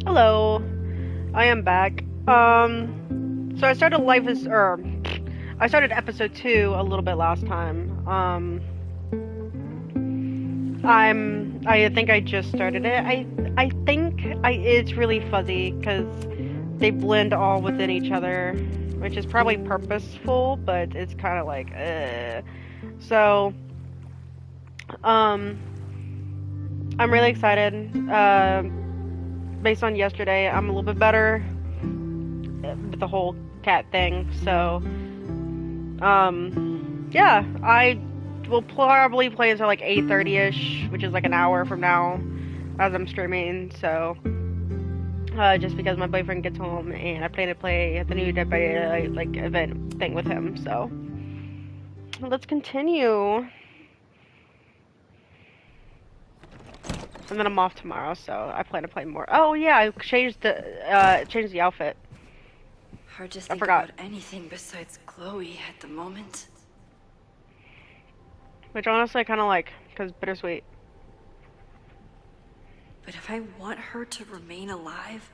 Hello, I am back. So I started I started episode 2 a little bit last time. I think I just started it. It's really fuzzy because they blend all within each other, which is probably purposeful, but it's kind of like, So, um, I'm really excited. Based on yesterday, I'm a little bit better with the whole cat thing. So, yeah, I will probably play until like 8:30ish, which is like an hour from now, as I'm streaming. So, just because my boyfriend gets home and I plan to play the new Dead by Daylight like event thing with him. So, let's continue. And then I'm off tomorrow, so I plan to play more. Oh yeah, I changed the outfit. Hard to I think forgot. about anything besides Chloe at the moment. Which honestly I kind of like, because bittersweet. But if I want her to remain alive,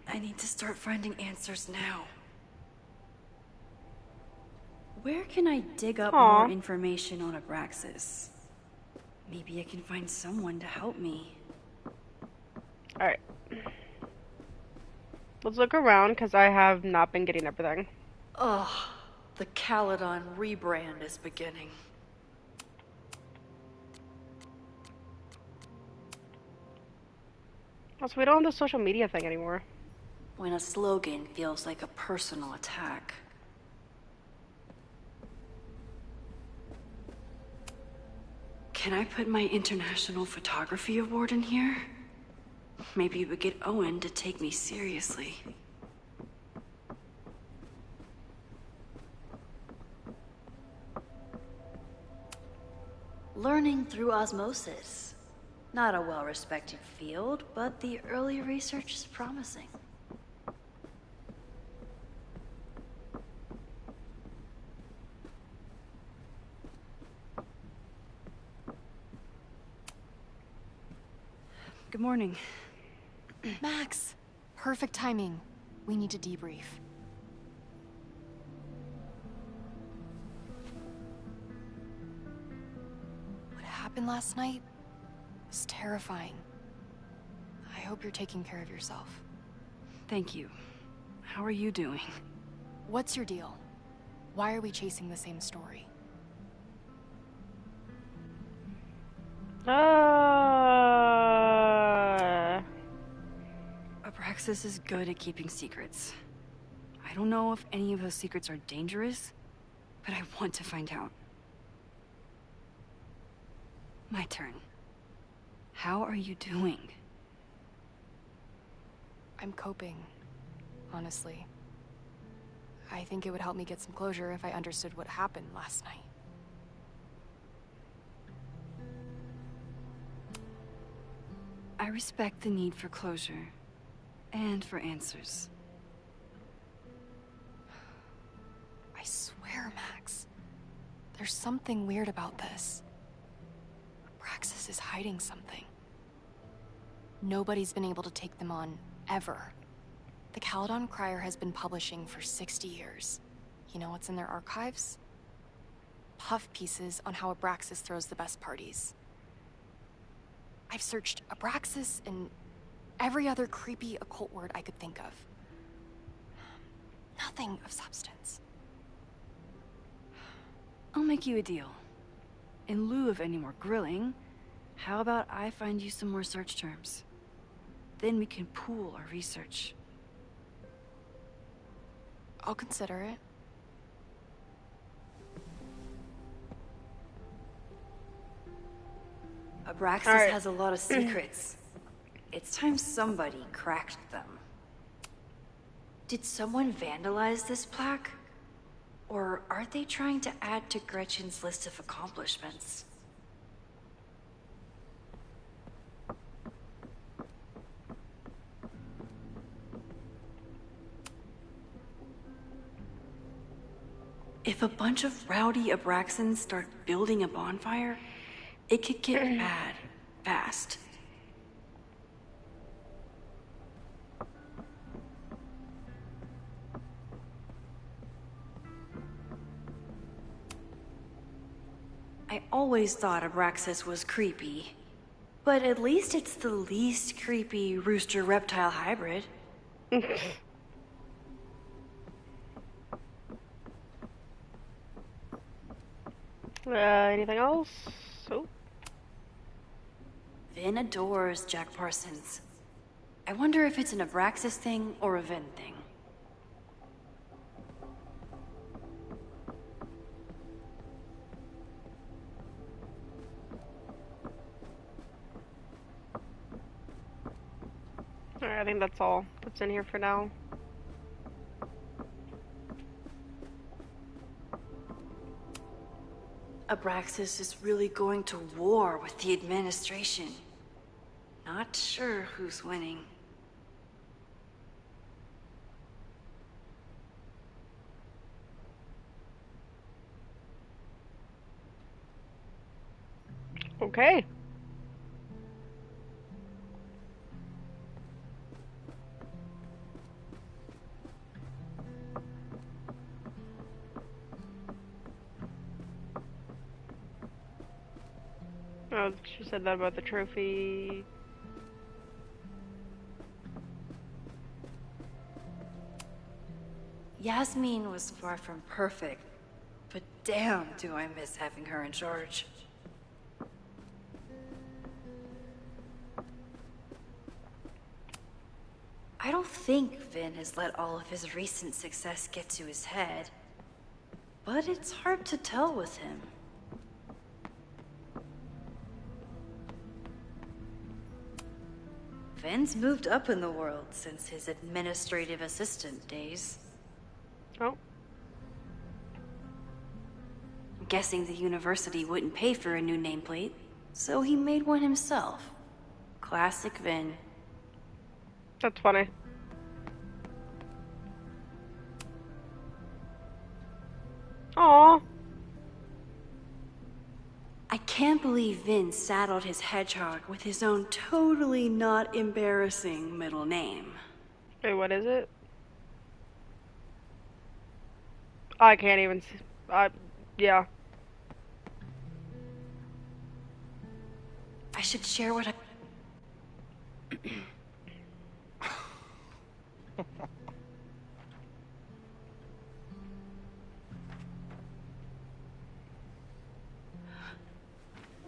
I need to start finding answers now. Where can I dig up more information on Abraxas? Maybe I can find someone to help me. Alright. Let's look around, because I have not been getting everything. Ugh, the Caledon rebrand is beginning. Also, we don't have the social media thing anymore. When a slogan feels like a personal attack. Can I put my International Photography Award in here? Maybe it would get Owen to take me seriously. Learning through osmosis. Not a well-respected field, but the early research is promising. Good morning. Max, perfect timing. We need to debrief. What happened last night was terrifying. I hope you're taking care of yourself. Thank you. How are you doing? What's your deal? Why are we chasing the same story? Abraxas is good at keeping secrets. I don't know if any of those secrets are dangerous, but I want to find out. My turn. How are you doing? I'm coping, honestly. I think it would help me get some closure if I understood what happened last night. I respect the need for closure, and for answers. I swear, Max, there's something weird about this. Abraxas is hiding something. Nobody's been able to take them on, ever. The Caledon Crier has been publishing for 60 years. You know what's in their archives? Puff pieces on how Abraxas throws the best parties. I've searched Abraxas and every other creepy occult word I could think of. Nothing of substance. I'll make you a deal. In lieu of any more grilling, how about I find you some more search terms? Then we can pool our research. I'll consider it. Abraxas has a lot of secrets. It's time somebody cracked them. Did someone vandalize this plaque? Or are they trying to add to Gretchen's list of accomplishments? If a bunch of rowdy Abraxans start building a bonfire, it could get bad fast. always thought Abraxas was creepy. But at least it's the least creepy rooster-reptile hybrid. Anything else? Oh. Vin adores Jack Parsons. I wonder if it's an Abraxas thing or a Vin thing. Alright, I think that's all that's in here for now. Abraxas is really going to war with the administration. Not sure who's winning. Okay. Oh, she said that about the trophy. Yasmin was far from perfect, but damn do I miss having her in charge. I don't think Vin has let all of his recent success get to his head, but it's hard to tell with him. Vin's moved up in the world since his administrative assistant days. Oh. I'm guessing the university wouldn't pay for a new nameplate, so he made one himself. Classic Vin. That's funny. Aww. I can't believe Vin saddled his hedgehog with his own totally not embarrassing middle name. Wait, what is it? I can't even see. Yeah. I should share what I...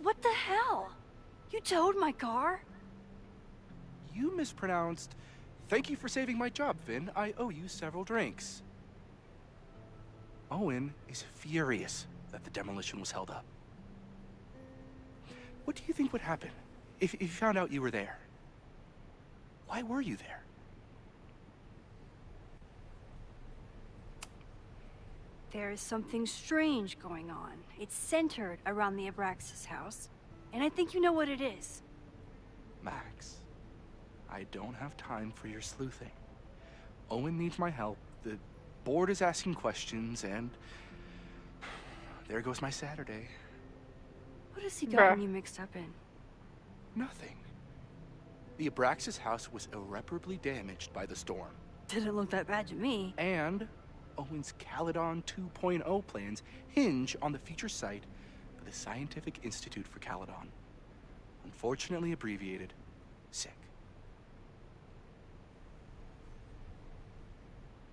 What the hell? You towed my car? You mispronounced. Thank you for saving my job, Vin. I owe you several drinks. Owen is furious that the demolition was held up. What do you think would happen if he found out you were there? Why were you there? There is something strange going on. It's centered around the Abraxas house, and I think you know what it is. Max, I don't have time for your sleuthing. Owen needs my help, the board is asking questions, and there goes my Saturday. What has he gotten you mixed up in? Nothing. The Abraxas house was irreparably damaged by the storm. Didn't look that bad to me. And Owen's Caledon 2.0 plans hinge on the future site for the Scientific Institute for Caledon. Unfortunately abbreviated, SICK.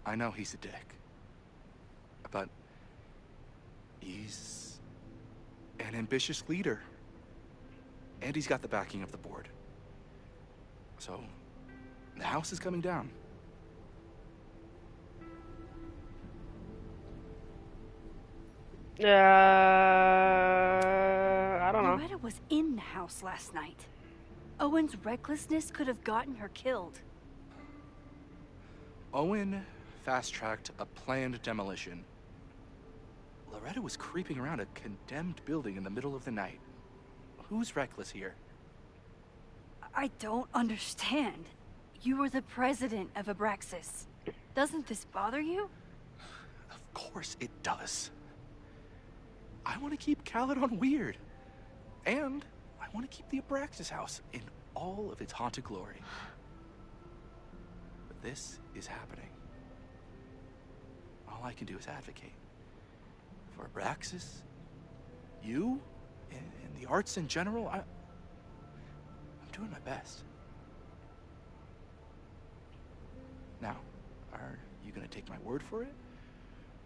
I know he's a dick, but he's an ambitious leader. And he's got the backing of the board. So, the house is coming down. I don't know. Loretta was in the house last night. Owen's recklessness could have gotten her killed. Owen fast-tracked a planned demolition. Loretta was creeping around a condemned building in the middle of the night. Who's reckless here? I don't understand. You were the president of Abraxas. Doesn't this bother you? Of course it does. I want to keep Caledon weird. And I want to keep the Abraxas house in all of its haunted glory. But this is happening. All I can do is advocate. For Abraxas, you, in the arts in general. I'm doing my best. Now, are you gonna take my word for it?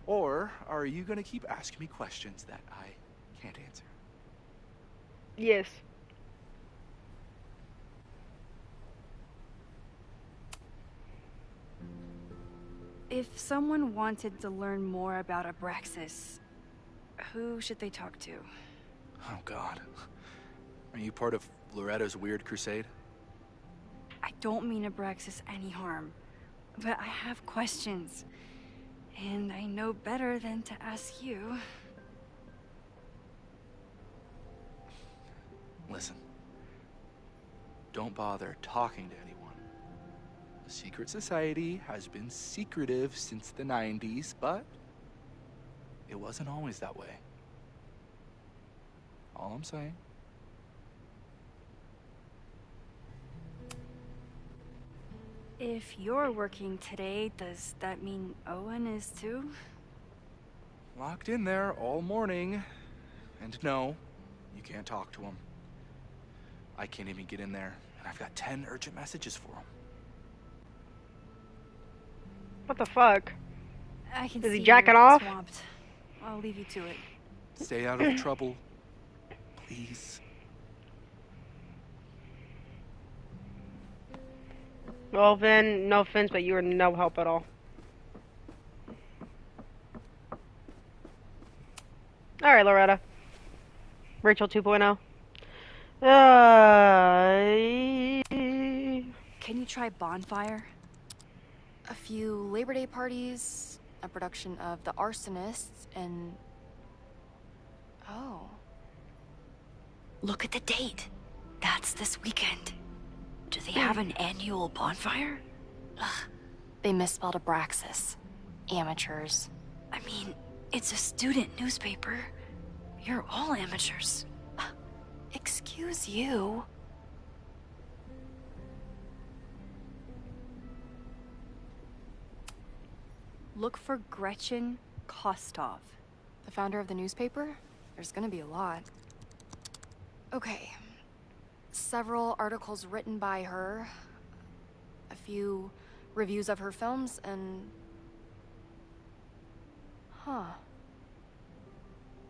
Or are you gonna keep asking me questions that I can't answer? Yes. If someone wanted to learn more about Abraxas, who should they talk to? Oh, God. Are you part of Loretta's weird crusade? I don't mean Abraxas any harm, but I have questions. And I know better than to ask you. Listen. Don't bother talking to anyone. The secret society has been secretive since the 90s, but it wasn't always that way. All I'm saying. If you're working today, does that mean Owen is too? Locked in there all morning. And no, you can't talk to him. I can't even get in there, and I've got 10 urgent messages for him. What the fuck? I can Is see he jacking you're off? Swamped. I'll leave you to it. Stay out of trouble, please. Well then, no offense, but you were no help at all. Alright, Loretta. Rachel 2.0. Can you try Bonfire? A few Labor Day parties, a production of The Arsonists, and... Oh. Look at the date. That's this weekend. Do they have an annual bonfire? Ugh. They misspelled Abraxas. Amateurs. I mean, it's a student newspaper. You're all amateurs. Excuse you. Look for Gretchen Kostov. The founder of the newspaper? There's gonna be a lot. Okay. Several articles written by her. A few reviews of her films, and... Huh.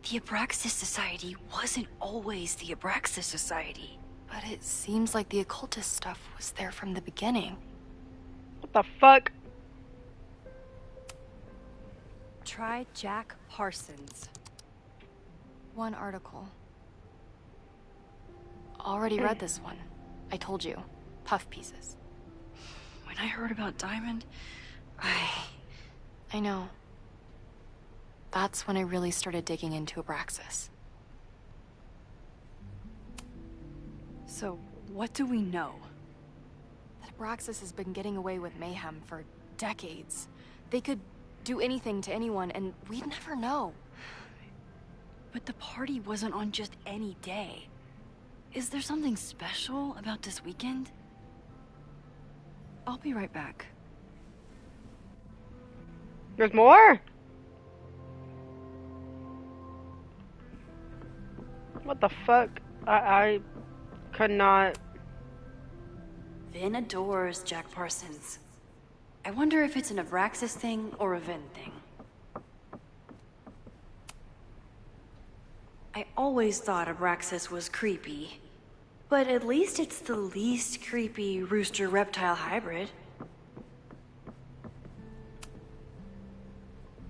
The Abraxas Society wasn't always the Abraxas Society. But it seems like the occultist stuff was there from the beginning. What the fuck? Try Jack Parsons. One article. Already read this one. I told you. Puff pieces. When I heard about Diamond, I know. That's when I really started digging into Abraxas. So, what do we know? That Abraxas has been getting away with mayhem for decades. They could do anything to anyone, and we'd never know. But the party wasn't on just any day. Is there something special about this weekend? I'll be right back. There's more? What the fuck? I could not... Vin adores Jack Parsons. I wonder if it's an Abraxas thing or a Vin thing. I always thought Abraxas was creepy, but at least it's the least creepy rooster-reptile hybrid.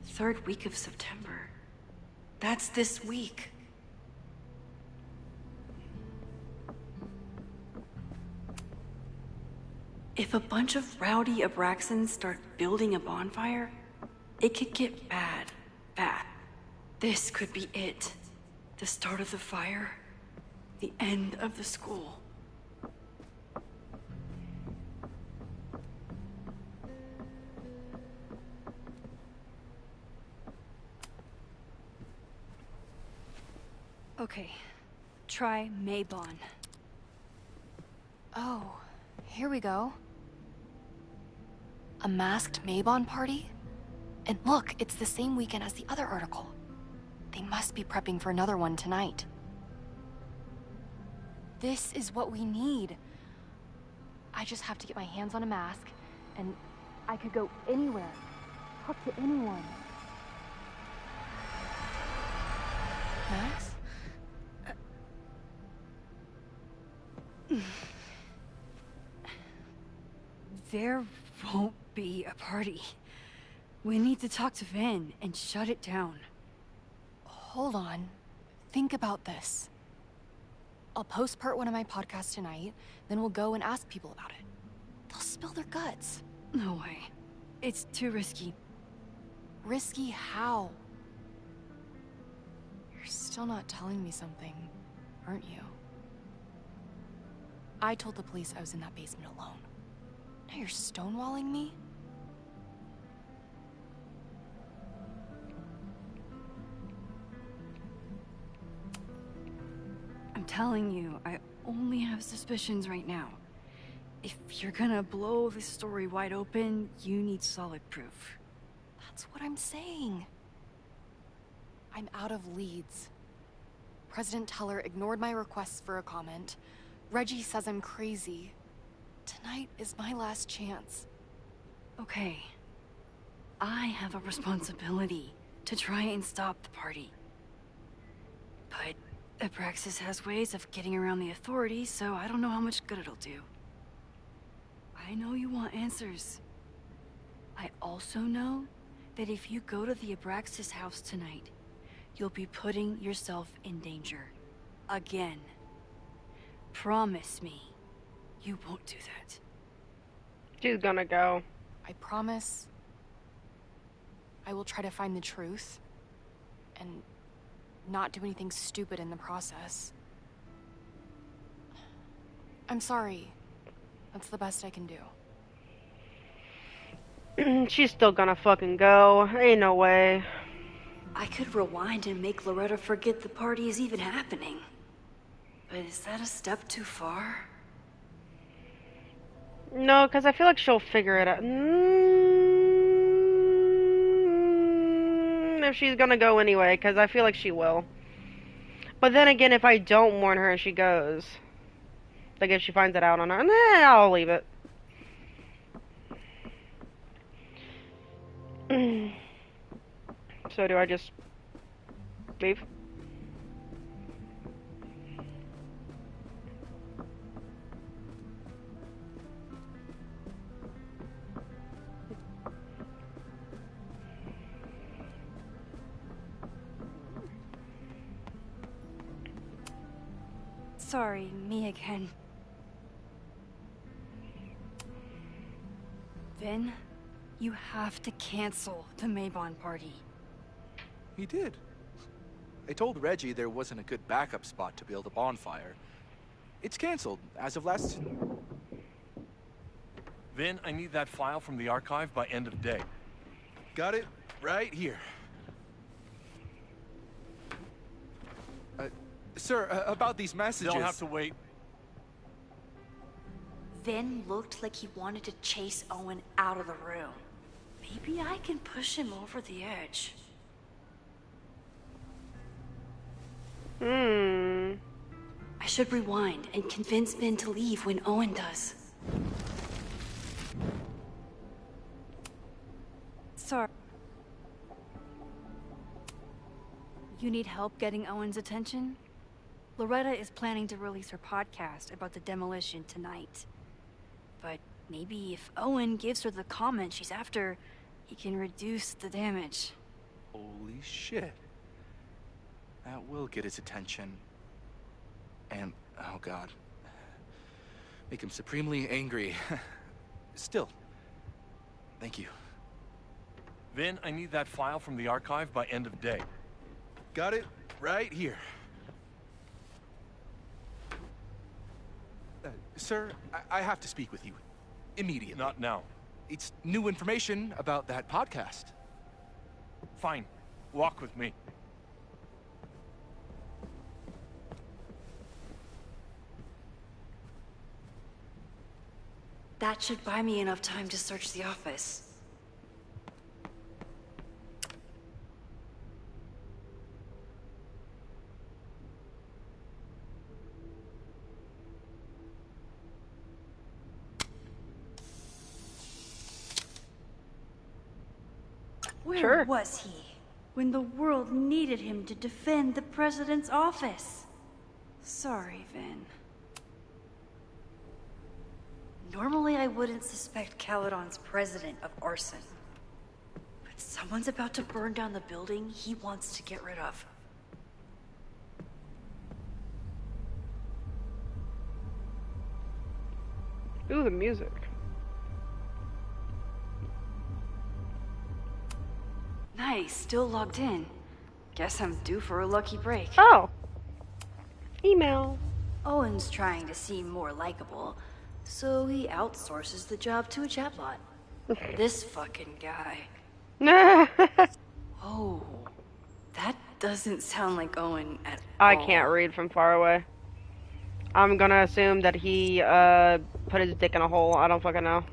Third week of September. That's this week. If a bunch of rowdy Abraxans start building a bonfire, it could get bad, bad. This could be it. The start of the fire, the end of the school. Okay, try Maybon. Oh, here we go. A masked Maybon party? And look, it's the same weekend as the other article. They must be prepping for another one tonight. This is what we need. I just have to get my hands on a mask, and I could go anywhere, talk to anyone. Max? There won't be a party. We need to talk to Vin and shut it down. Hold on. Think about this. I'll post part 1 of my podcast tonight, then we'll go and ask people about it. They'll spill their guts. No way. It's too risky. Risky how? You're still not telling me something, aren't you? I told the police I was in that basement alone. Now you're stonewalling me? I'm telling you, I only have suspicions right now. If you're gonna blow this story wide open, you need solid proof. That's what I'm saying. I'm out of leads. President Teller ignored my requests for a comment. Reggie says I'm crazy. Tonight is my last chance. Okay. I have a responsibility to try and stop the party. But Abraxas has ways of getting around the authorities, so I don't know how much good it'll do. I know you want answers. I also know that if you go to the Abraxas house tonight, you'll be putting yourself in danger. Again. Promise me you won't do that. She's gonna go. I promise I will try to find the truth and not do anything stupid in the process. I'm sorry. That's the best I can do. She's still gonna fucking go. Ain't no way. I could rewind and make Loretta forget the party is even happening. But is that a step too far? No, because I feel like she'll figure it out. If she's gonna go anyway, because I feel like she will. But then again, if I don't warn her and she goes, like if she finds it out on her, I'll leave it. So do I just leave? Sorry, me again. Vin, you have to cancel the Maybon party. He did. I told Reggie there wasn't a good backup spot to build a bonfire. It's canceled as of last... Vin, I need that file from the archive by end of day. Got it right here. Sir, about these messages... They'll have to wait. Vin looked like he wanted to chase Owen out of the room. Maybe I can push him over the edge. Hmm. I should rewind and convince Vin to leave when Owen does. Sorry. You need help getting Owen's attention? Loretta is planning to release her podcast about the demolition tonight. But maybe if Owen gives her the comment she's after, he can reduce the damage. Holy shit. That will get his attention. And, oh god. Make him supremely angry. Still. Thank you. Vin, I need that file from the archive by end of day. Got it right here. Sir, I have to speak with you. Immediately. Not now. It's new information about that podcast. Fine. Walk with me. That should buy me enough time to search the office. Where was he when the world needed him to defend the president's office? Sorry, Vin. Normally I wouldn't suspect Caledon's president of arson. But someone's about to burn down the building he wants to get rid of. Ooh, the music. Nice, still logged in. Guess I'm due for a lucky break. Oh. Email. Owen's trying to seem more likable, so he outsources the job to a chatbot. This fucking guy. Oh, that doesn't sound like Owen at all. I can't read from far away. I'm gonna assume that he put his dick in a hole. I don't fucking know.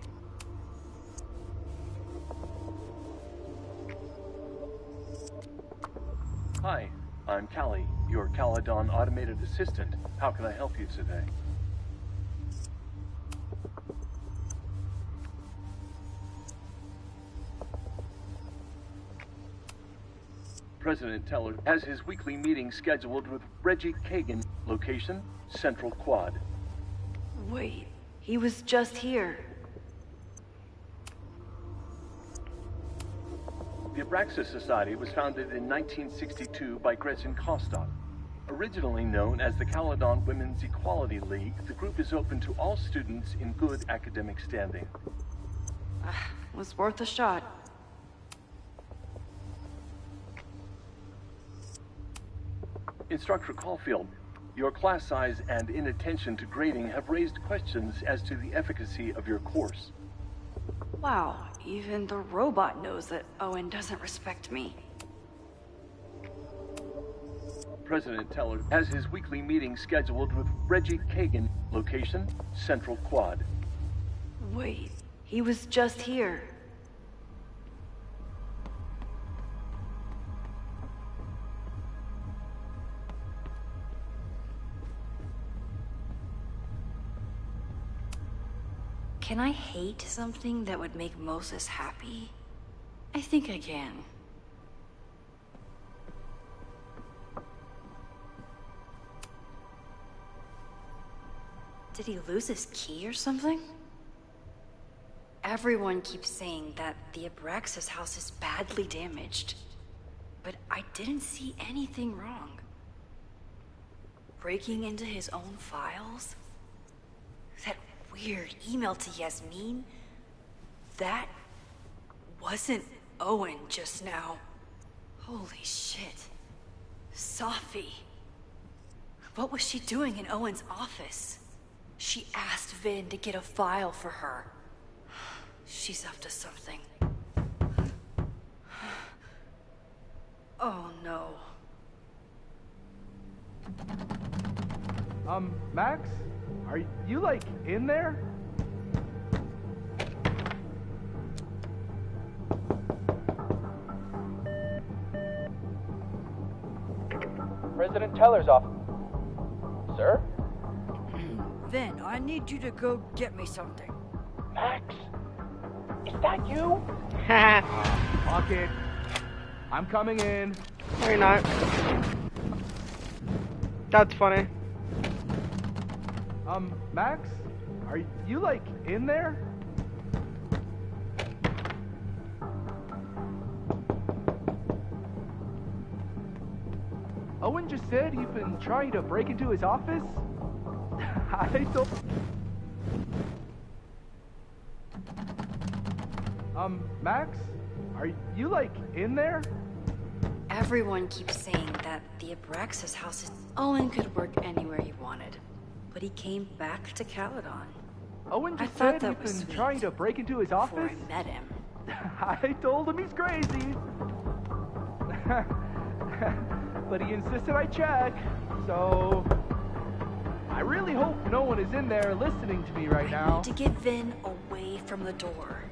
Hi, I'm Callie, your Caledon automated assistant. How can I help you today? President Teller has his weekly meeting scheduled with Reggie Kagan. Location, Central Quad. Wait, he was just here. The Abraxas Society was founded in 1962 by Gretchen Kostock. Originally known as the Caledon Women's Equality League, the group is open to all students in good academic standing. Was worth a shot. Instructor Caulfield, your class size and inattention to grading have raised questions as to the efficacy of your course. Wow, even the robot knows that Owen doesn't respect me. President Teller has his weekly meeting scheduled with Reggie Kagan. Location, Central Quad. Wait, he was just here. Can I hate something that would make Moses happy? I think I can. Did he lose his key or something? Everyone keeps saying that the Abraxas house is badly damaged, but I didn't see anything wrong. Breaking into his own files? That weird email to Yasmin? That wasn't Owen just now. Holy shit. Safi. What was she doing in Owen's office? She asked Vin to get a file for her. She's up to something. Oh no. Max? Are you, like, in there? President Teller's office. Sir? Vin, I need you to go get me something. Max? Is that you? Fuck it. I'm coming in. No, you're not. That's funny. Max? Are you, like, in there? Owen just said you've been trying to break into his office? I don't... Max? Are you, like, in there? Everyone keeps saying that the Abraxas house is... Owen could work anywhere he wanted, but he came back to Caledon. Owen I just thought said that you've was been sweet. trying to break into his Before office? I met him. I told him he's crazy. But he insisted I check, so... I really hope no one is in there listening to me right I now. need to get Vin away from the door.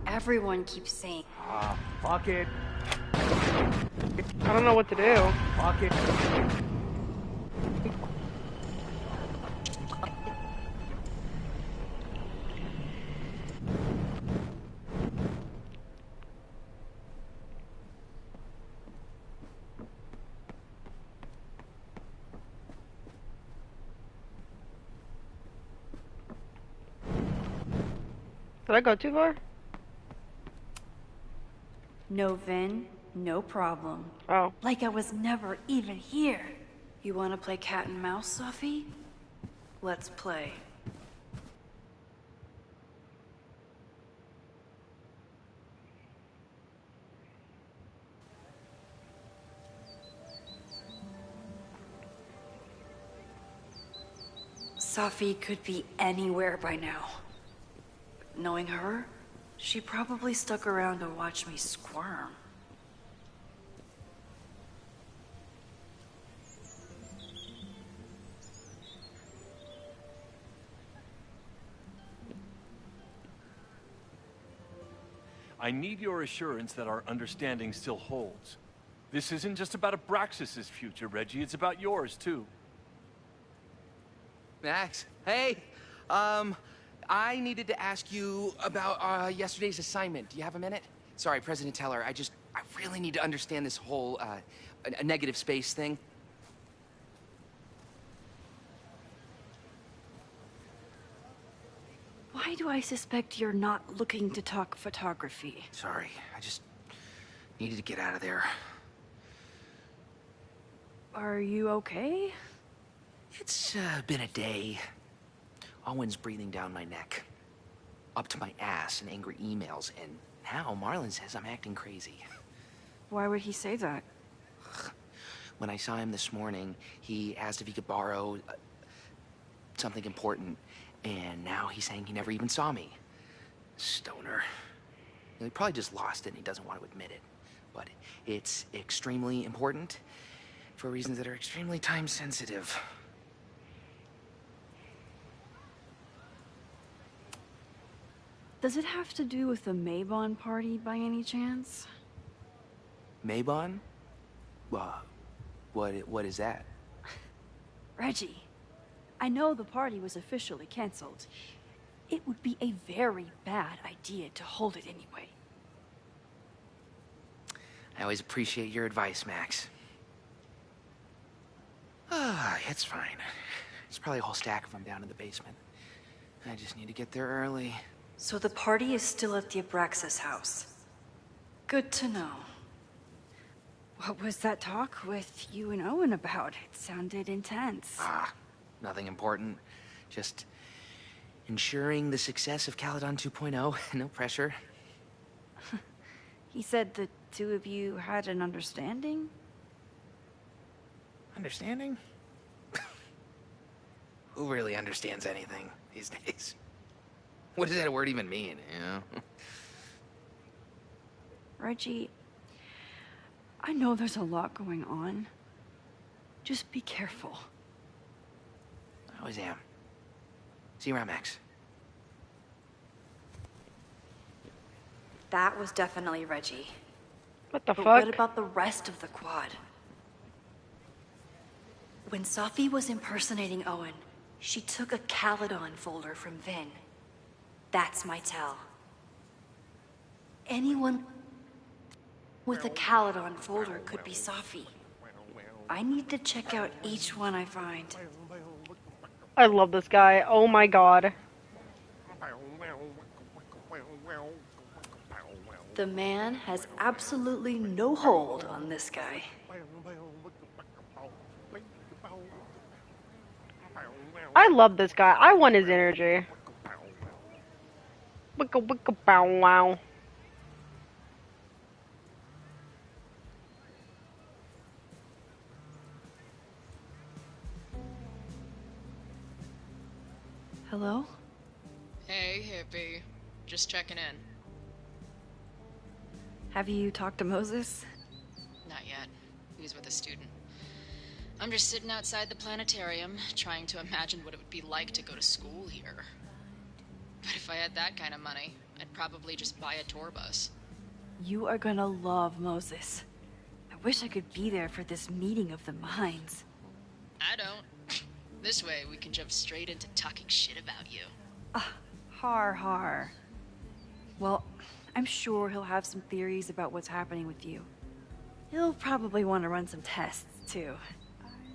Everyone keeps saying... Fuck it. I don't know what to do. Fuck it. Did I go too far? No Vin, no problem. Oh. Like I was never even here. You want to play cat and mouse, Sophie? Let's play. Sophie could be anywhere by now. Knowing her, she probably stuck around to watch me squirm. I need your assurance that our understanding still holds. This isn't just about Abraxas' future, Reggie. It's about yours, too. Max, hey. I needed to ask you about yesterday's assignment. Do you have a minute? Sorry, President Teller, I really need to understand this whole, a negative space thing. Why do I suspect you're not looking to talk photography? Sorry, I just needed to get out of there. Are you okay? It's been a day. Owen's breathing down my neck, up to my ass in angry emails, and now Marlon says I'm acting crazy. Why would he say that? When I saw him this morning, he asked if he could borrow something important, and now he's saying he never even saw me. Stoner. He probably just lost it and he doesn't want to admit it. But it's extremely important for reasons that are extremely time sensitive. Does it have to do with the Maybon party by any chance? Maybon? What is that? Reggie, I know the party was officially canceled. It would be a very bad idea to hold it anyway. I always appreciate your advice, Max. It's fine. It's probably a whole stack of them down in the basement. I just need to get there early. So the party is still at the Abraxas house. Good to know. What was that talk with you and Owen about? It sounded intense. Nothing important. Just ensuring the success of Caledon 2.0. No pressure. He said the two of you had an understanding? Understanding? Who really understands anything these days? What does that word even mean, you know? Reggie, I know there's a lot going on. Just be careful. I always am. See you around, Max. That was definitely Reggie. What the But fuck? what about the rest of the quad? When Sophie was impersonating Owen, she took a Caledon folder from Vin. That's my tell. Anyone with a Caledon folder could be Sophie. I need to check out each one I find. I love this guy. Oh my god. The man has absolutely no hold on this guy. I love this guy. I want his energy. Wicka wicka bow wow. Hello? Hey, hippie. Just checking in. Have you talked to Moses? Not yet. He was with a student. I'm just sitting outside the planetarium, trying to imagine what it would be like to go to school here. But if I had that kind of money, I'd probably just buy a tour bus. You are gonna love Moses. I wish I could be there for this meeting of the minds. I don't. This way, we can jump straight into talking shit about you. Har. Well, I'm sure he'll have some theories about what's happening with you. He'll probably want to run some tests, too.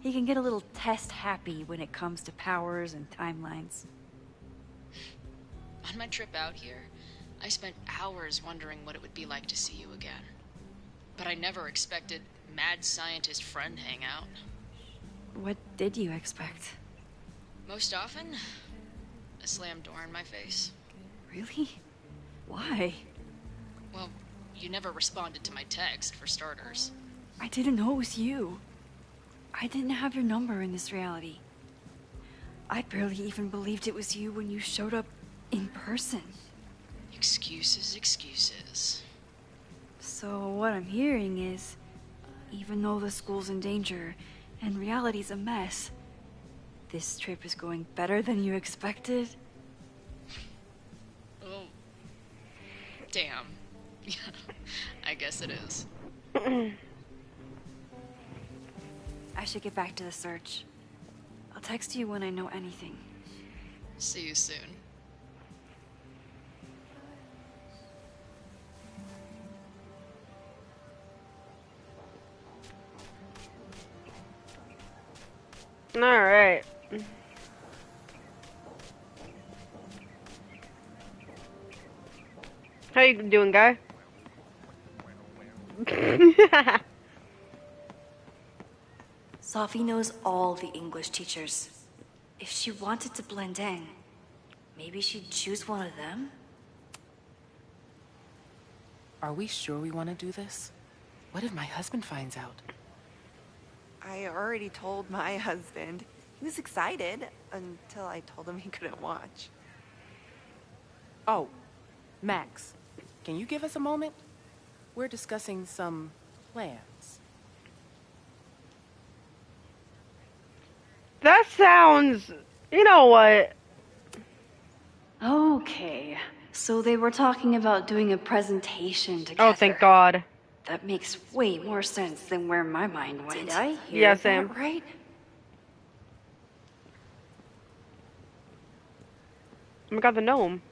He can get a little test-happy when it comes to powers and timelines. On my trip out here, I spent hours wondering what it would be like to see you again. But I never expected mad scientist friend hangout. What did you expect? Most often, a slammed door in my face. Really? Why? Well, you never responded to my text, for starters. I didn't know it was you. I didn't have your number in this reality. I barely even believed it was you when you showed up in person. Excuses, excuses. So what I'm hearing is, even though the school's in danger and reality's a mess, this trip is going better than you expected? Oh. Damn. Yeah, I guess it is. I should get back to the search. I'll text you when I know anything. See you soon. All right. How you doing, guy? Sophie knows all the English teachers. If she wanted to blend in, maybe she'd choose one of them? Are we sure we want to do this? What if my husband finds out? I already told my husband. He was excited until I told him he couldn't watch. Oh, Max, can you give us a moment? We're discussing some plans. That sounds... You know what? Okay, so they were talking about doing a presentation together. Oh, thank God. That makes way more sense than where my mind went. Did I hear Yeah, that Sam. right? Oh my God, the gnome.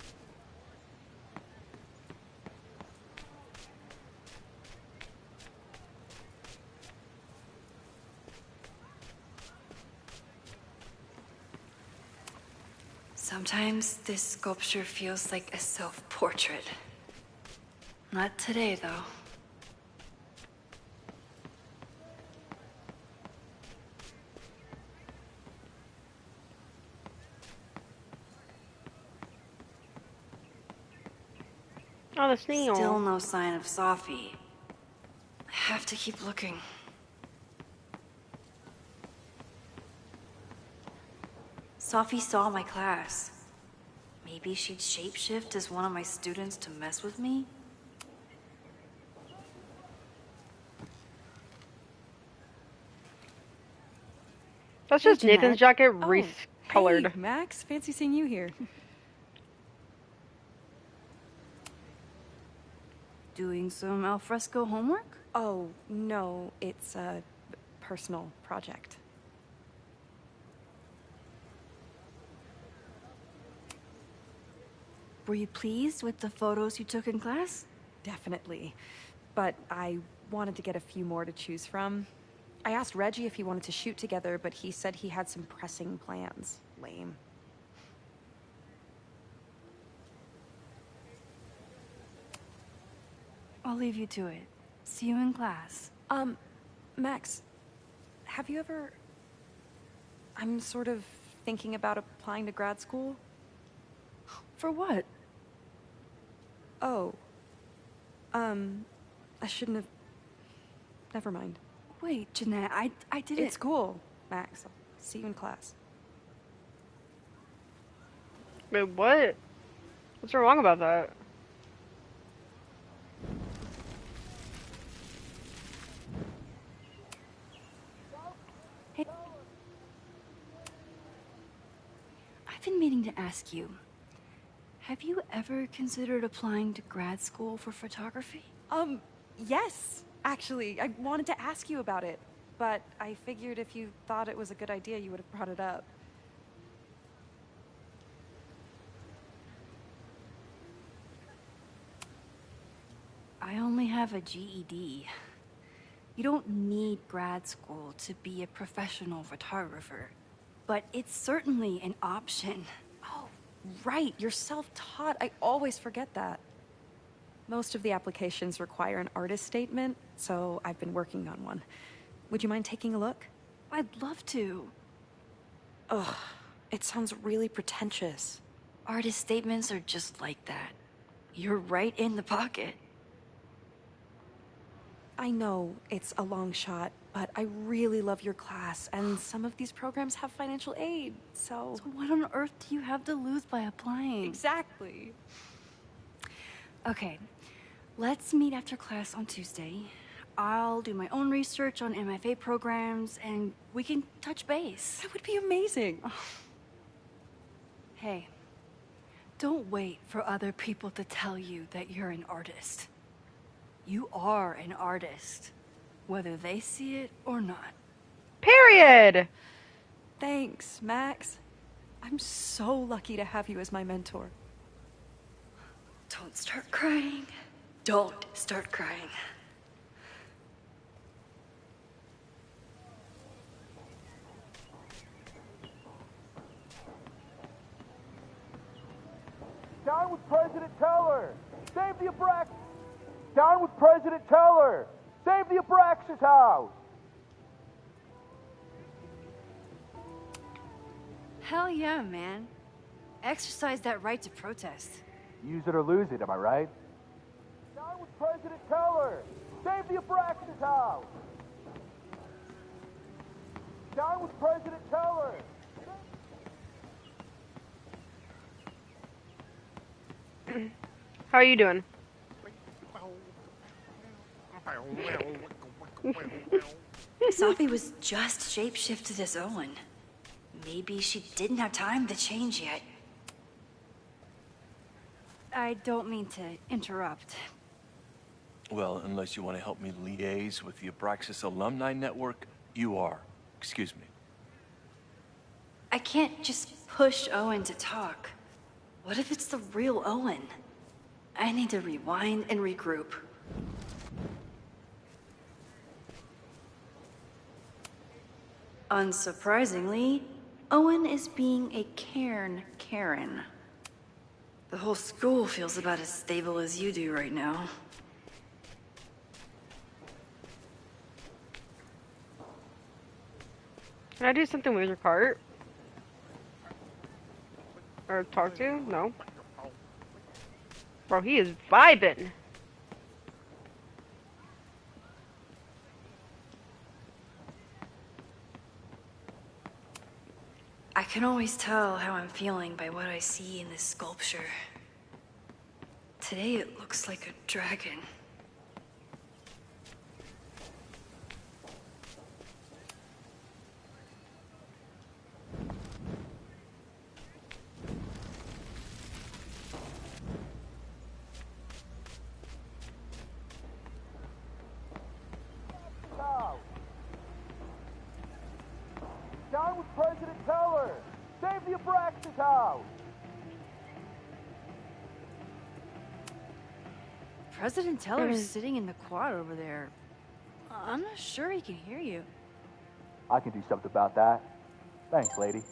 Sometimes this sculpture feels like a self-portrait. Not today, though. Oh, the snail. Still no sign of Sophie. I have to keep looking. Sophie saw my class. Maybe she'd shapeshift as one of my students to mess with me? That's just Hey, Nathan's Jeanette. jacket colored. Hey, Max, fancy seeing you here. Doing some alfresco homework? Oh, no, it's a personal project. Were you pleased with the photos you took in class? Definitely. But I wanted to get a few more to choose from. I asked Reggie if he wanted to shoot together, but he said he had some pressing plans. Lame. I'll leave you to it. See you in class. Max, have you ever... I'm sort of thinking about applying to grad school. For what? Oh. I shouldn't have... Never mind. Wait, Jeanette, I didn't... It's cool, Max. I'll see you in class. Wait, what? What's wrong about that? Hey. I've been meaning to ask you. Have you ever considered applying to grad school for photography? Yes. Actually, I wanted to ask you about it, but I figured if you thought it was a good idea, you would have brought it up. I only have a GED. You don't need grad school to be a professional photographer, but it's certainly an option. Oh, right, you're self-taught. I always forget that. Most of the applications require an artist statement, so I've been working on one. Would you mind taking a look? I'd love to. Ugh, it sounds really pretentious. Artist statements are just like that. You're right in the pocket. I know it's a long shot, but I really love your class, and some of these programs have financial aid, so... So what on earth do you have to lose by applying? Exactly. Okay, let's meet after class on Tuesday. I'll do my own research on MFA programs, and we can touch base. That would be amazing. Hey, don't wait for other people to tell you that you're an artist. You are an artist, whether they see it or not. Period! Thanks, Max. I'm so lucky to have you as my mentor. Don't start crying. Don't start crying. Down with President Teller! Save the Abraxas! Down with President Teller! Save the Abraxas house! Hell yeah, man. Exercise that right to protest. Use it or lose it, am I right? Down with President Teller! Save the Abraxas house! Down with President Teller! How are you doing? Safi was just shapeshifted as Owen. Maybe she didn't have time to change yet. I don't mean to interrupt. Well, unless you want to help me liaise with the Abraxas Alumni Network, you are. Excuse me. I can't just push Owen to talk. What if it's the real Owen? I need to rewind and regroup. Unsurprisingly, Owen is being a cairn Karen. The whole school feels about as stable as you do right now. Can I do something with your cart? Or talk to you? No. Bro, he is vibing. I can always tell how I'm feeling by what I see in this sculpture. Today it looks like a dragon. Down with President Teller! Save the Abraxas house! President Teller's sitting in the quad over there. I'm not sure he can hear you. I can do something about that. Thanks, lady.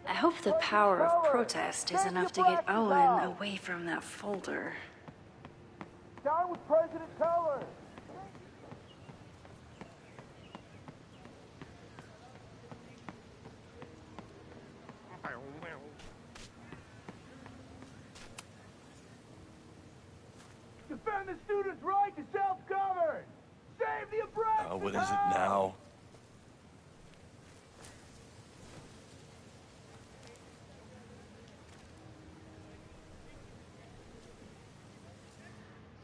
I hope the power of protest is enough to get Owen away from that folder. Down with President Teller! Defend the students' right to self-govern! Save the Abraxas! What is it now?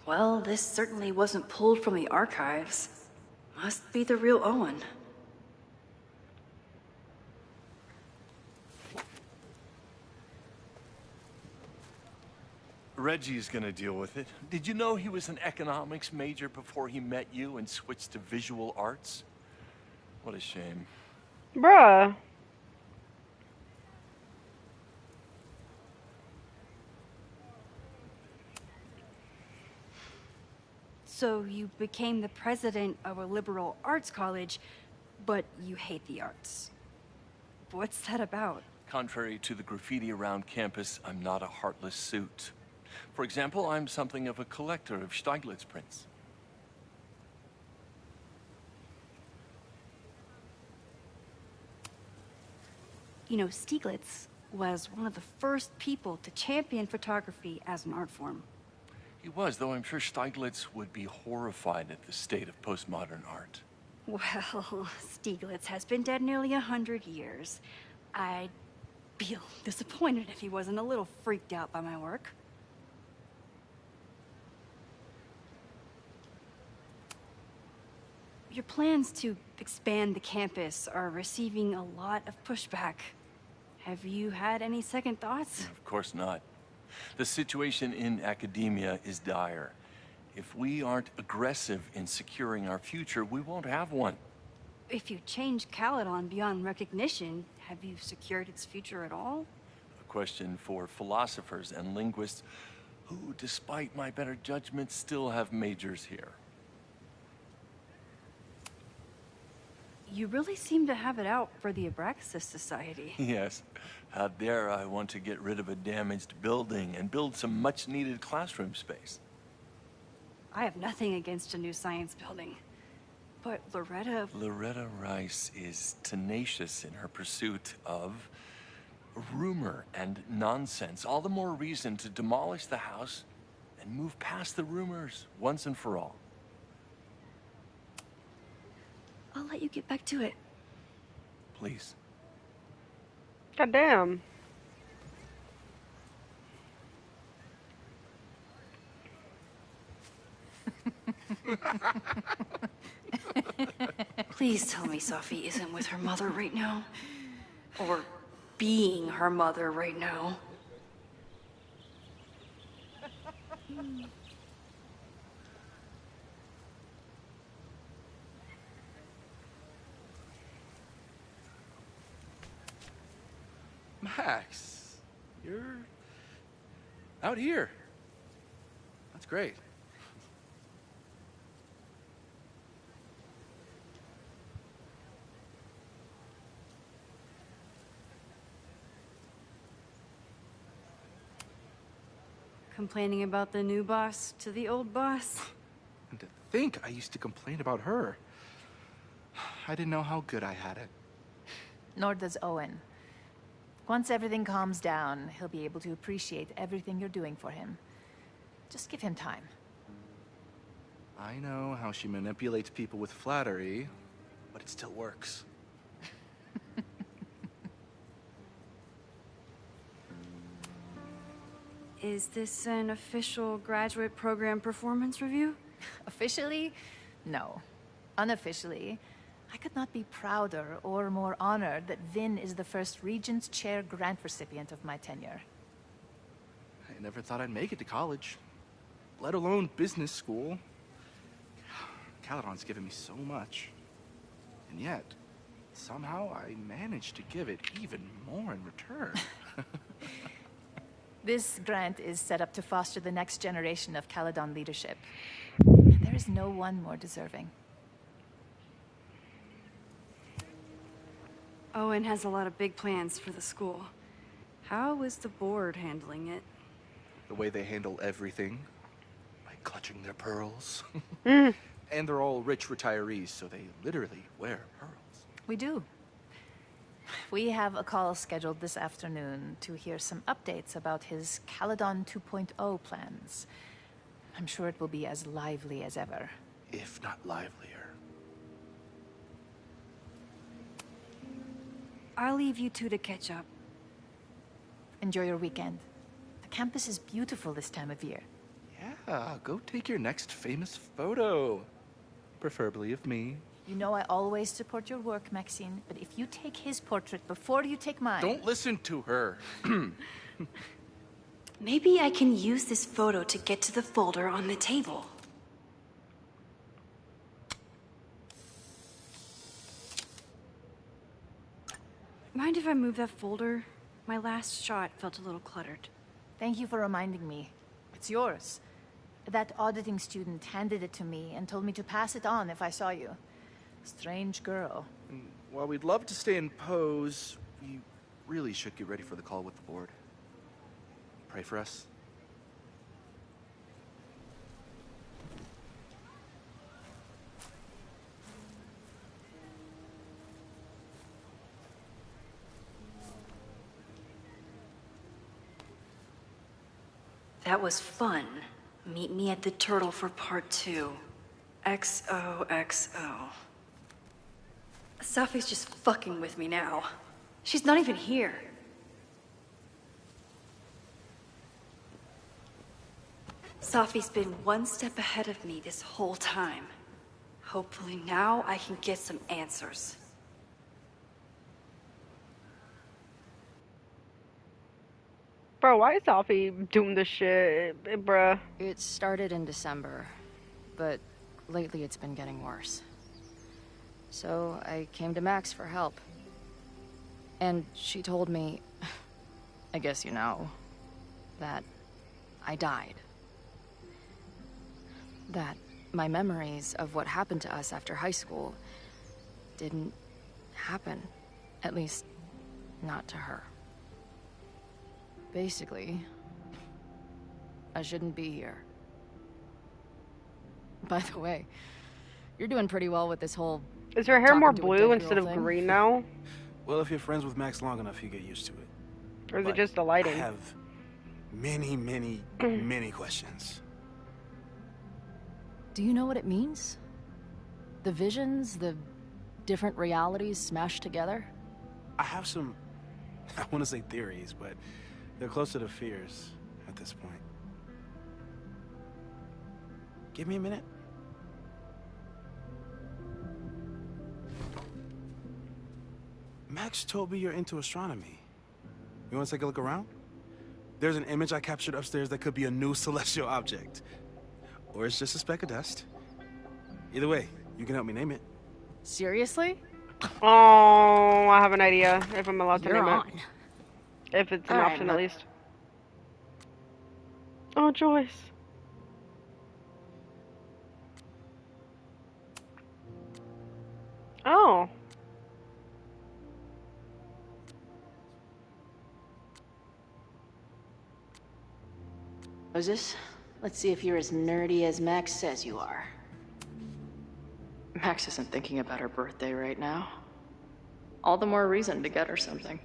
Well, this certainly wasn't pulled from the archives. Must be the real Owen. Reggie's gonna deal with it. Did you know he was an economics major before he met you and switched to visual arts? What a shame. Bruh. So you became the president of a liberal arts college, but you hate the arts. What's that about? Contrary to the graffiti around campus, I'm not a heartless suit. For example, I'm something of a collector of Stieglitz prints. You know, Stieglitz was one of the first people to champion photography as an art form. He was, though I'm sure Stieglitz would be horrified at the state of postmodern art. Well, Stieglitz has been dead nearly 100 years. I'd feel disappointed if he wasn't a little freaked out by my work. Your plans to expand the campus are receiving a lot of pushback. Have you had any second thoughts? Of course not. The situation in academia is dire. If we aren't aggressive in securing our future, we won't have one. If you change Caledon beyond recognition, have you secured its future at all? A question for philosophers and linguists who, despite my better judgment, still have majors here. You really seem to have it out for the Abraxas Society. Yes. How dare I want to get rid of a damaged building and build some much-needed classroom space. I have nothing against a new science building. But Loretta Rice is tenacious in her pursuit of rumor and nonsense. All the more reason to demolish the house and move past the rumors once and for all. I'll let you get back to it. Please. God damn. Please tell me Safi isn't with her mother right now. Or being her mother right now. Max, you're out here. That's great. Complaining about the new boss to the old boss? And to think I used to complain about her. I didn't know how good I had it. Nor does Owen. Once everything calms down, he'll be able to appreciate everything you're doing for him. Just give him time. I know how she manipulates people with flattery, but it still works. Is this an official graduate program performance review? Officially? No. Unofficially, I could not be prouder or more honored that Vin is the first Regents Chair grant recipient of my tenure. I never thought I'd make it to college, let alone business school. Caledon's given me so much. And yet, somehow I managed to give it even more in return. This grant is set up to foster the next generation of Caledon leadership. There is no one more deserving. Owen has a lot of big plans for the school. How is the board handling it? The way they handle everything, by clutching their pearls. Mm. And they're all rich retirees, so they literally wear pearls. We do. We have a call scheduled this afternoon to hear some updates about his Caledon 2.0 plans. I'm sure it will be as lively as ever. If not livelier. I'll leave you two to catch up. Enjoy your weekend. The campus is beautiful this time of year. Yeah, go take your next famous photo. Preferably of me. You know I always support your work, Maxine, but if you take his portrait before you take mine... Don't listen to her. Maybe I can use this photo to get to the folder on the table. Mind if I move that folder? My last shot felt a little cluttered. Thank you for reminding me. It's yours. That auditing student handed it to me and told me to pass it on if I saw you. Strange girl. And while we'd love to stay in pose, we really should get ready for the call with the board. Pray for us. that was fun. Meet me at the Turtle for part 2. XOXO. Safi's just fucking with me now. She's not even here. Safi's been one step ahead of me this whole time. Hopefully now I can get some answers. Bro, why is Safi doing this shit, bruh? It started in December, but lately it's been getting worse. So I came to Max for help. And she told me, I guess you know, that I died. That my memories of what happened to us after high school didn't happen. At least, not to her. Basically, I shouldn't be here. By the way, you're doing pretty well with this whole... Is her hair more blue instead of green now? Well, if you're friends with Max long enough, you get used to it. Or is it just the lighting? I have many, many questions. Do you know what it means? The visions, the different realities smashed together? I have some, I want to say theories, but they're closer to fears at this point. Give me a minute. Max told me you're into astronomy. You want to take a look around? There's an image I captured upstairs that could be a new celestial object. Or it's just a speck of dust. Either way, you can help me name it. Seriously? Oh, I have an idea, if I'm allowed to You're name on. it. If it's an option, at least. Oh, Joyce. Oh. Moses, let's see if you're as nerdy as Max says you are. Max isn't thinking about her birthday right now. All the more reason to get her something.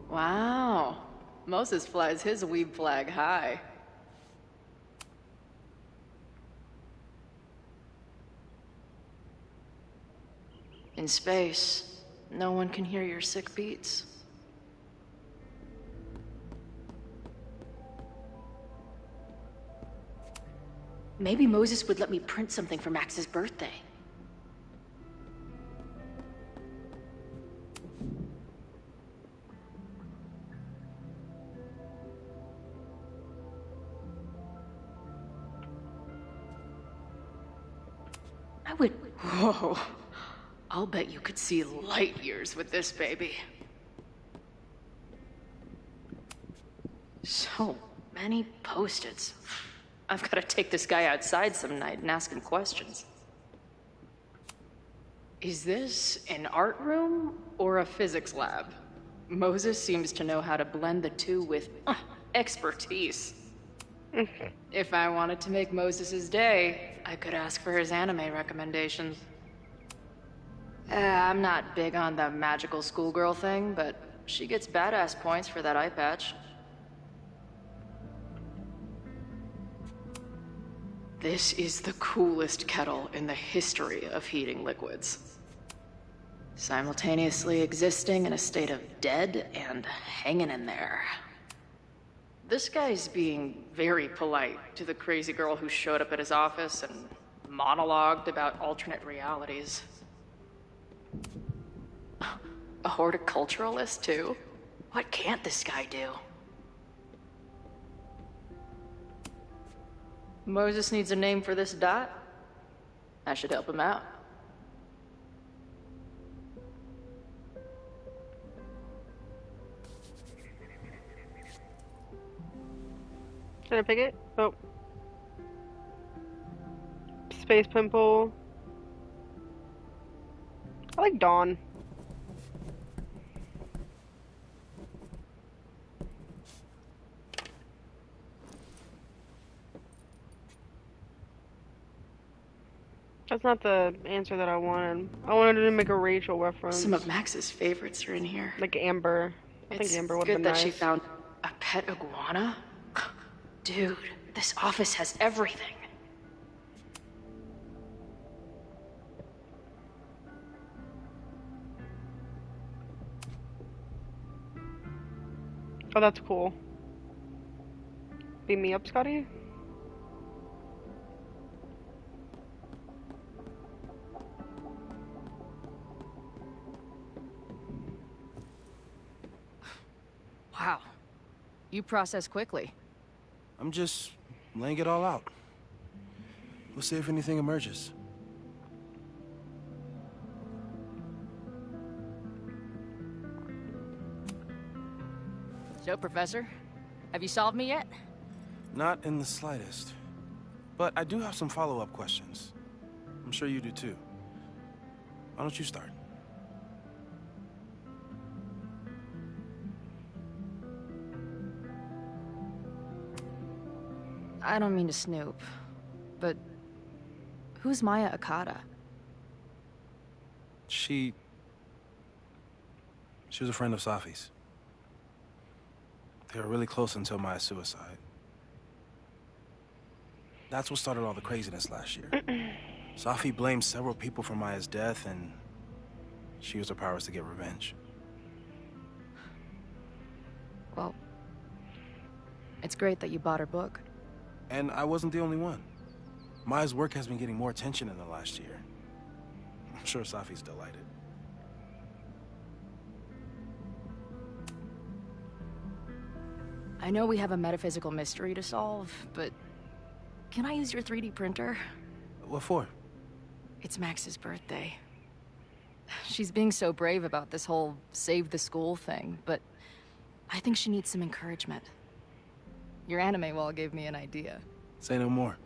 Wow. Moses flies his weeb flag high. In space, no one can hear your sick beats. Maybe Moses would let me print something for Max's birthday. I would... Whoa. I'll bet you could see light years with this baby. So many Post-its. I've got to take this guy outside some night and ask him questions. Is this an art room or a physics lab? Moses seems to know how to blend the two with expertise. If I wanted to make Moses's day, I could ask for his anime recommendations. I'm not big on the magical schoolgirl thing, but she gets badass points for that eye patch. This is the coolest kettle in the history of heating liquids. Simultaneously existing in a state of dead and hanging in there. This guy's being very polite to the crazy girl who showed up at his office and monologued about alternate realities. A horticulturalist, too? What can't this guy do? Moses needs a name for this dot. I should help him out. Can I pick it? Oh. Space pimple. I like Dawn. That's not the answer that I wanted. I wanted to make a Rachel reference. Some of Max's favorites are in here. Like Amber. I think It's Amber would good have that been she nice. found a pet iguana. Dude, this office has everything. Oh, that's cool. Beam me up, Scotty. Wow. You process quickly. I'm just laying it all out. We'll see if anything emerges. So, Professor, have you solved me yet? Not in the slightest. But I do have some follow-up questions. I'm sure you do too. Why don't you start? I don't mean to snoop, but who's Maya Akata? She was a friend of Safi's. They were really close until Maya's suicide. That's what started all the craziness last year. Safi blamed several people for Maya's death, and she used her powers to get revenge. Well, it's great that you bought her book. And I wasn't the only one. Maya's work has been getting more attention in the last year. I'm sure Safi's delighted. I know we have a metaphysical mystery to solve, but can I use your 3D printer? What for? It's Max's birthday. She's being so brave about this whole save the school thing, but I think she needs some encouragement. Your anime wall gave me an idea. Say no more.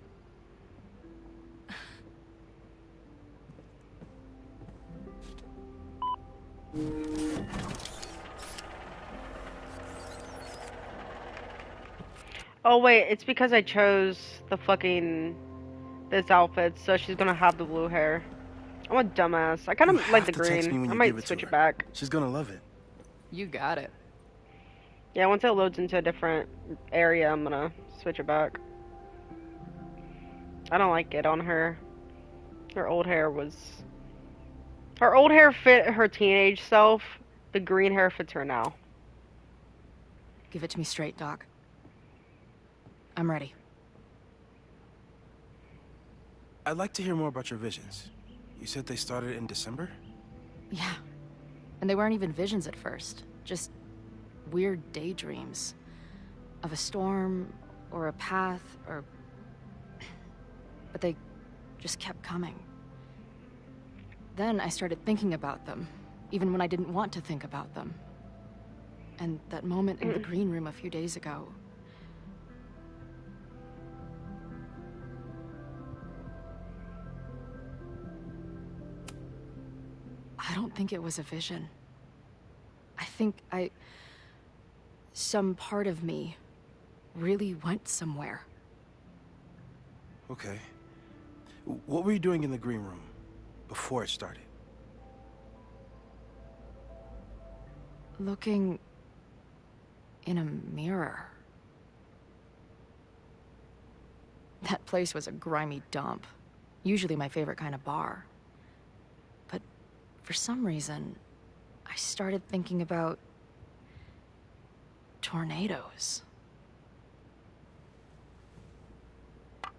Oh wait, it's because I chose the fucking this outfit, so she's gonna have the blue hair. I'm a dumbass. I kind of like the green. I might switch it back. She's gonna love it. You got it. Yeah, once it loads into a different area, I'm gonna switch it back. I don't like it on her. Her old hair fit her teenage self. The green hair fits her now. Give it to me straight, Doc. I'm ready. I'd like to hear more about your visions. You said they started in December? Yeah. And they weren't even visions at first. Just weird daydreams. Of a storm, or a path, or... But they just kept coming. Then I started thinking about them, even when I didn't want to think about them. And that moment in the green room a few days ago... I don't think it was a vision. I think some part of me really went somewhere. Okay. What were you doing in the green room before it started? Looking in a mirror. That place was a grimy dump. Usually my favorite kind of bar. But for some reason, I started thinking about tornadoes.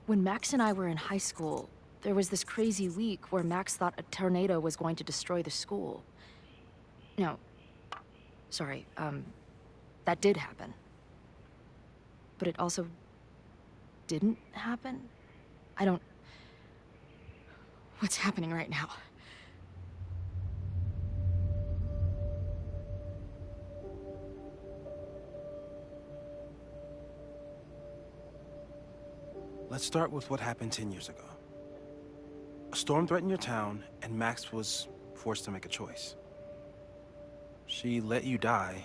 When Max and I were in high school, there was this crazy week where Max thought a tornado was going to destroy the school. No, sorry, that did happen. But it also didn't happen? What's happening right now? Let's start with what happened 10 years ago. A storm threatened your town, and Max was forced to make a choice. She let you die,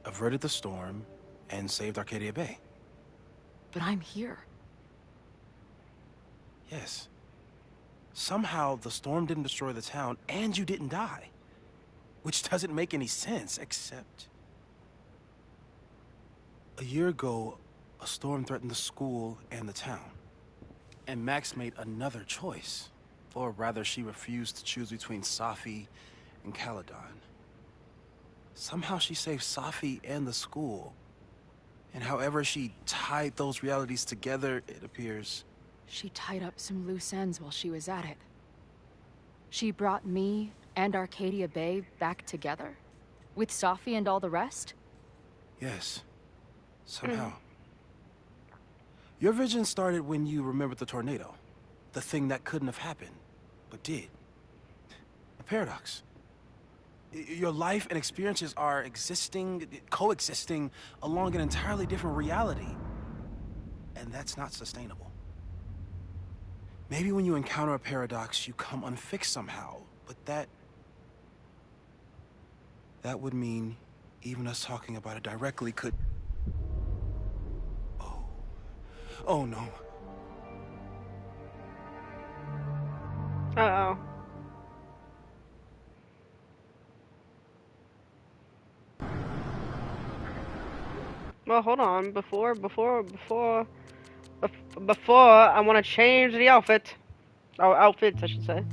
averted the storm, and saved Arcadia Bay. But I'm here. Yes. Somehow, the storm didn't destroy the town, and you didn't die. Which doesn't make any sense, except A year ago, a storm threatened the school and the town. And Max made another choice. Or rather, she refused to choose between Safi and Caledon. Somehow she saved Safi and the school. And however she tied those realities together, it appears... She tied up some loose ends while she was at it. She brought me and Arcadia Bay back together? With Safi and all the rest? Yes. Somehow. Your vision started when you remembered the tornado. The thing that couldn't have happened, but did. A paradox. Your life and experiences are coexisting along an entirely different reality. And that's not sustainable. Maybe when you encounter a paradox, you come unfixed somehow, but that would mean even us talking about it directly could... Oh no. Uh-oh. Well, hold on. Before, I want to change the outfit. Oh, outfits, I should say.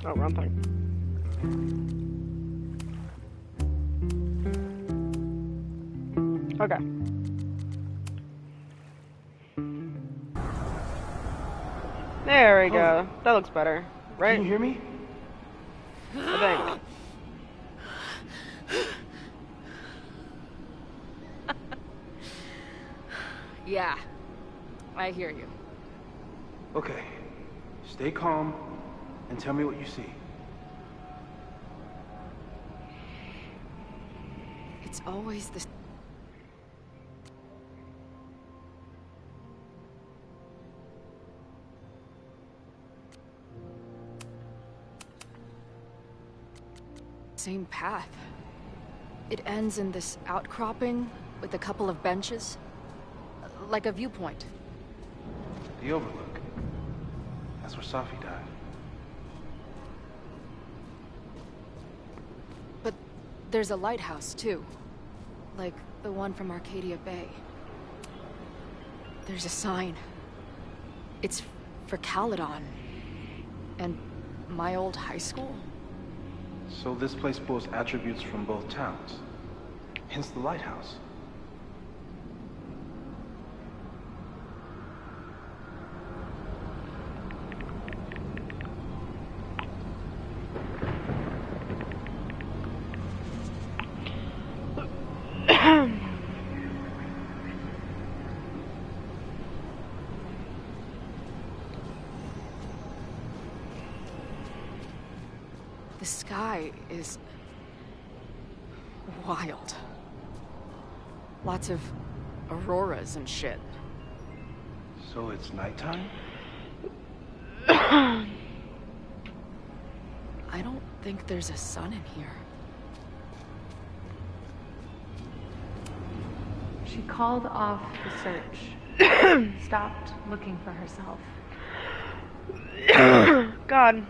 Oh, wrong thing. Okay. There we go. That looks better, right? Can you hear me? I think. Yeah, I hear you. Okay. Stay calm and tell me what you see. It's always the same path. It ends in this outcropping with a couple of benches, like a viewpoint. The Overlook. That's where Safi died. But there's a lighthouse, too. Like the one from Arcadia Bay. There's a sign. It's for Caledon. And my old high school. So this place pulls attributes from both towns. Hence the lighthouse. The sky is wild. Lots of auroras and shit. So it's nighttime? I don't think there's a sun in here. She called off the search. Stopped looking for herself. God.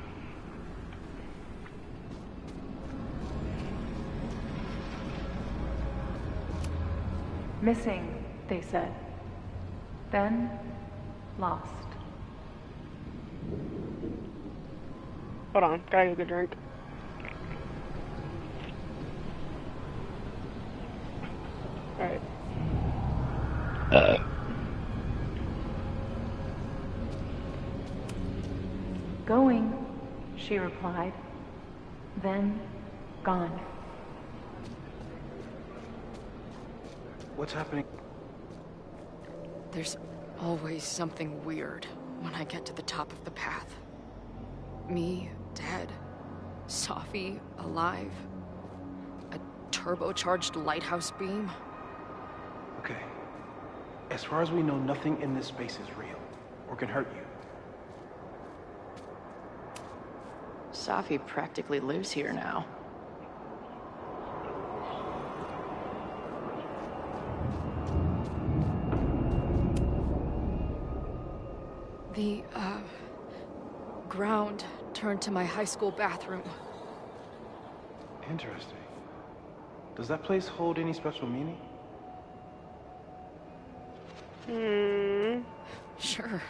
Missing, they said. Then, lost. Hold on, gotta get a drink. Alright. Going, she replied. Then, gone. What's happening? There's always something weird when I get to the top of the path. Me, dead. Safi, alive. A turbocharged lighthouse beam. Okay. As far as we know, nothing in this space is real, or can hurt you. Safi practically lives here now. The, ground turned to my high school bathroom. Interesting. Does that place hold any special meaning? Sure.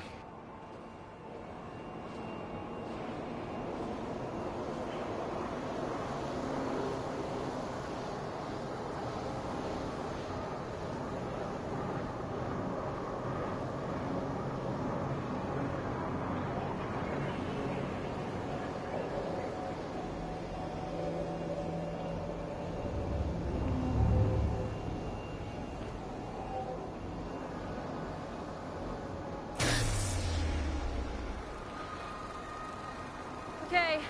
Okay,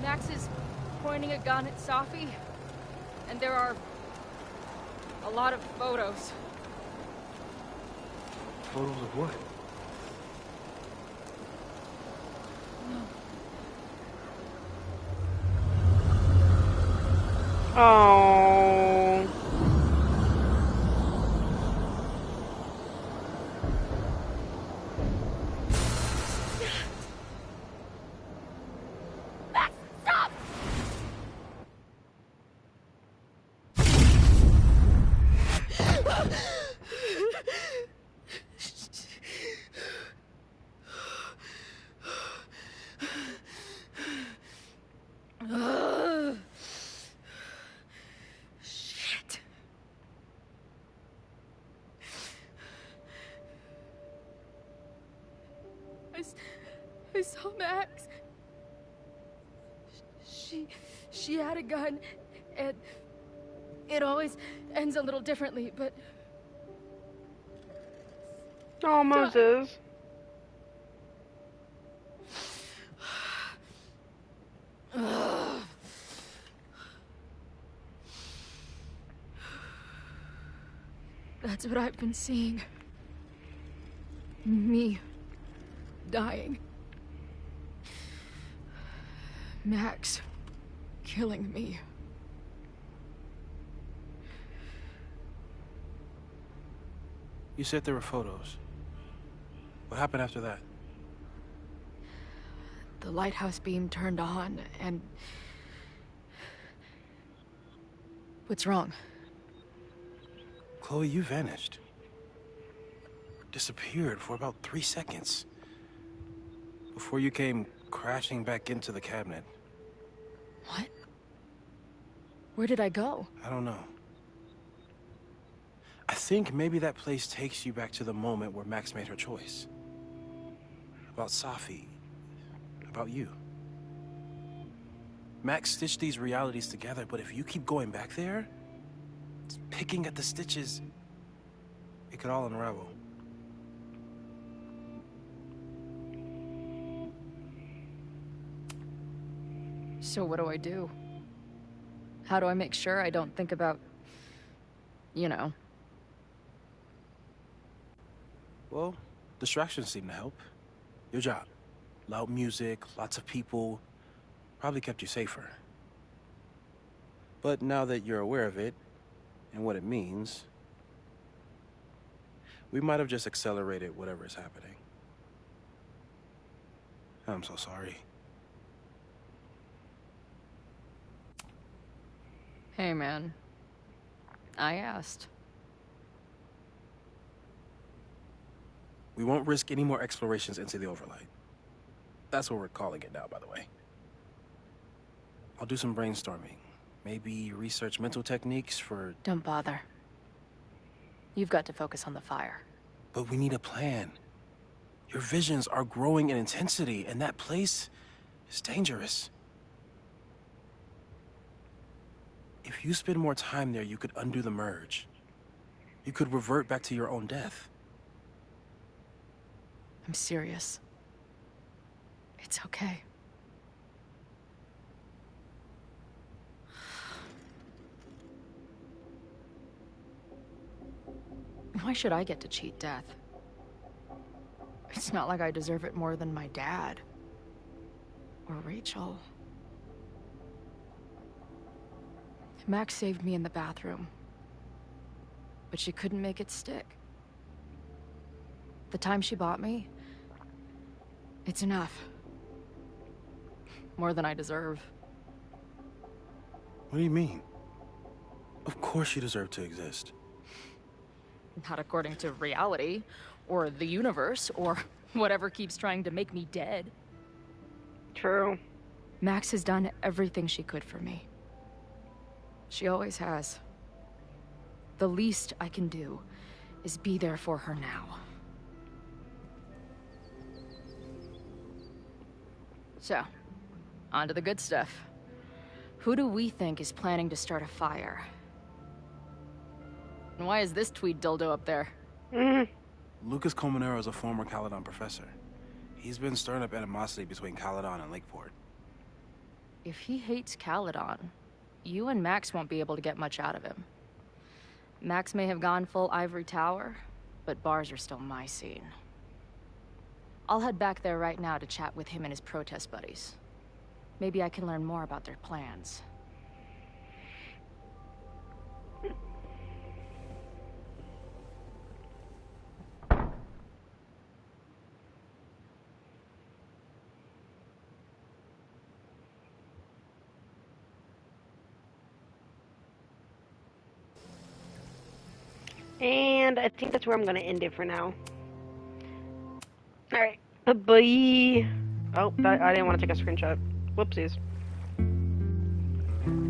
Max is pointing a gun at Safi, and there are a lot of photos. Photos of what? Oh. Max, stop! Shit. I saw Max. She had a gun, and it always ends a little differently, but... Oh, Moses. That's what I've been seeing. Me dying. Max killing me. You said there were photos. What happened after that? The lighthouse beam turned on, and... What's wrong? Chloe, you vanished. Disappeared for about 3 seconds. Before you came crashing back into the cabinet. What? Where did I go? I don't know. I think maybe that place takes you back to the moment where Max made her choice. About Safi. About you. Max stitched these realities together, but if you keep going back there, picking at the stitches, it could all unravel. So what do I do? How do I make sure I don't think about... you know? Well, distractions seem to help. Your job. Loud music, lots of people, probably kept you safer. But now that you're aware of it, and what it means, we might have just accelerated whatever is happening. I'm so sorry. Hey, man. I asked. We won't risk any more explorations into the Overlight. That's what we're calling it now, by the way. I'll do some brainstorming. Maybe research mental techniques for... Don't bother. You've got to focus on the fire. But we need a plan. Your visions are growing in intensity, and that place is dangerous. If you spend more time there, you could undo the merge. You could revert back to your own death. I'm serious. It's okay. Why should I get to cheat death? It's not like I deserve it more than my dad. Or Rachel. Max saved me in the bathroom. But she couldn't make it stick. The time she bought me, it's enough. More than I deserve. What do you mean? Of course you deserve to exist. Not according to reality, or the universe, or whatever keeps trying to make me dead. True. Max has done everything she could for me. She always has. The least I can do is be there for her now. So, on to the good stuff. Who do we think is planning to start a fire? And why is this tweed dildo up there? Lucas Colmenero is a former Caledon professor. He's been stirring up animosity between Caledon and Lakeport. If he hates Caledon, you and Max won't be able to get much out of him. Max may have gone full Ivory Tower, but bars are still my scene. I'll head back there right now to chat with him and his protest buddies. Maybe I can learn more about their plans. And I think that's where I'm going to end it for now. Alright. Bye. Oh, I didn't want to take a screenshot. Whoopsies.